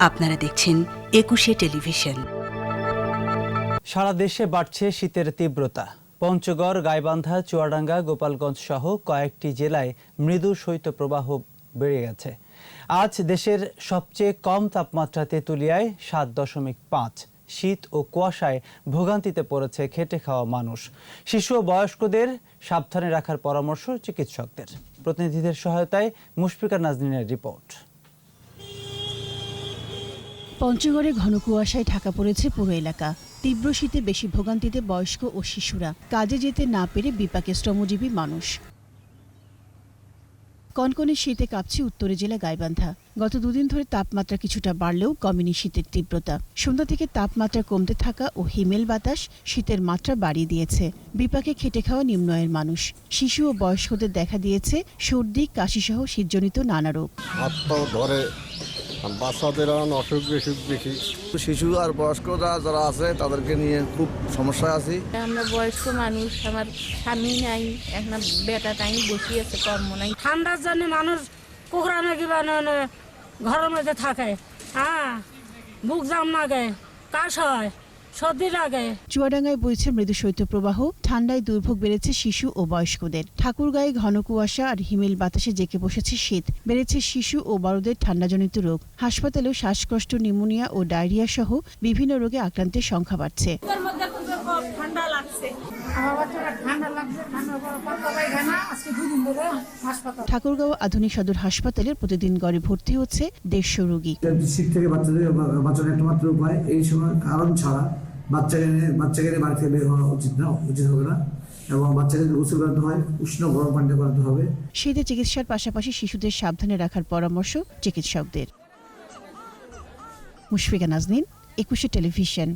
আপনারা দেখছেন ২১শে টেলিভিশন। সারা দেশে বাড়ছে শীতের তীব্রতা। পঞ্চগড়, গাইবান্ধা, চুয়াডাঙ্গা, গোপালগঞ্জ সহ কয়েকটি জেলায় মৃদু শৈত্যপ্রবাহ বেড়ে গেছে। আজ দেশের সবচেয়ে কম তাপমাত্রা তেঁতুলিয়ায় ৭.৫। শীত ও কুয়াশায় ভোগান্তিতে পড়েছে খেটে খাওয়া মানুষ। শিশু ও বয়স্কদের সাবধানে রাখার পরামর্শ চিকিৎসকদের। প্রতিনিধিদের সহায়তায় মুশফিকা নাজনীনের রিপোর্ট। পঞ্চগড়ে ঘন কুয়াশায় ঢাকা পড়েছে পুরো এলাকা। তীব্র শীতে বেশি ভোগান্তিতে বয়স্ক ও শিশুরা। কাজে যেতে না পেরে বিপাকে শ্রমজীবী মানুষ। কনকনে শীতে কাঁপছে উত্তরে জেলা গাইবান্ধা। গত দুদিন ধরে তাপমাত্রা কিছুটা বাড়লেও কমেনি শীতের তীব্রতা। সন্ধ্যা থেকে তাপমাত্রা কমতে থাকা ও হিমেল বাতাস শীতের মাত্রা বাড়িয়ে দিয়েছে। বিপাকে খেটে খাওয়া নিম্ন আয়ের মানুষ। শিশু ও বয়স্কদের দেখা দিয়েছে সর্দি, কাশিসহ শীতজনিত নানা রোগ। বাচ্চাদের অসুখ বিসুখ বেশি, শিশু আর বয়স্ক যারা আছে তাদেরকে নিয়ে খুব সমস্যা আছে। আমরা বয়স্ক মানুষ, আমার স্বামী নাই, একটা বেটা নাই, বসে আছে, কর্ম নাই। ঠান্ডার জন্য মানুষ কুকুরা নাকি ঘরের মধ্যে থাকে। বুক জাম লাগে, কাশ হয়, সর্দি লাগে। চুয়াডাঙ্গায় বইছে মৃদু শৈত্যপ্রবাহ। ঠান্ডায় দুর্ভোগ বেড়েছে শিশু ও বয়স্কদের। ঠাকুরগাঁয়ে ঘন কুয়াশা আর হিমেল বাতাসে জেঁকে বসেছে শীত। বেড়েছে শিশু ও বড়দের ঠান্ডাজনিত রোগ। হাসপাতালেও শ্বাসকষ্ট, নিউমোনিয়া ও ডায়রিয়া সহ বিভিন্ন রোগে আক্রান্তের সংখ্যা বাড়ছে। ঠাকুরগাঁও আধুনিক সদর হাসপাতালে প্রতিদিন গড়ে ভর্তি হচ্ছে ১৫০ রোগী। শীত থেকে বাচ্চাদের বাঁচানোর একমাত্র উপায় এই সময় কারণ ছাড়া বাচ্চাকে নিয়ে বাড়ি থেকে বের হওয়া উচিত হবে না, এবং বাচ্চাকে গোসল করাতে হয়, উষ্ণ গরম পানিতে করাতে হবে। শীতে চিকিৎসার পাশাপাশি শিশুদের সাবধানে রাখার পরামর্শ চিকিৎসকদের। মুশফিকা নাজনীন, ২১শে টেলিভিশন।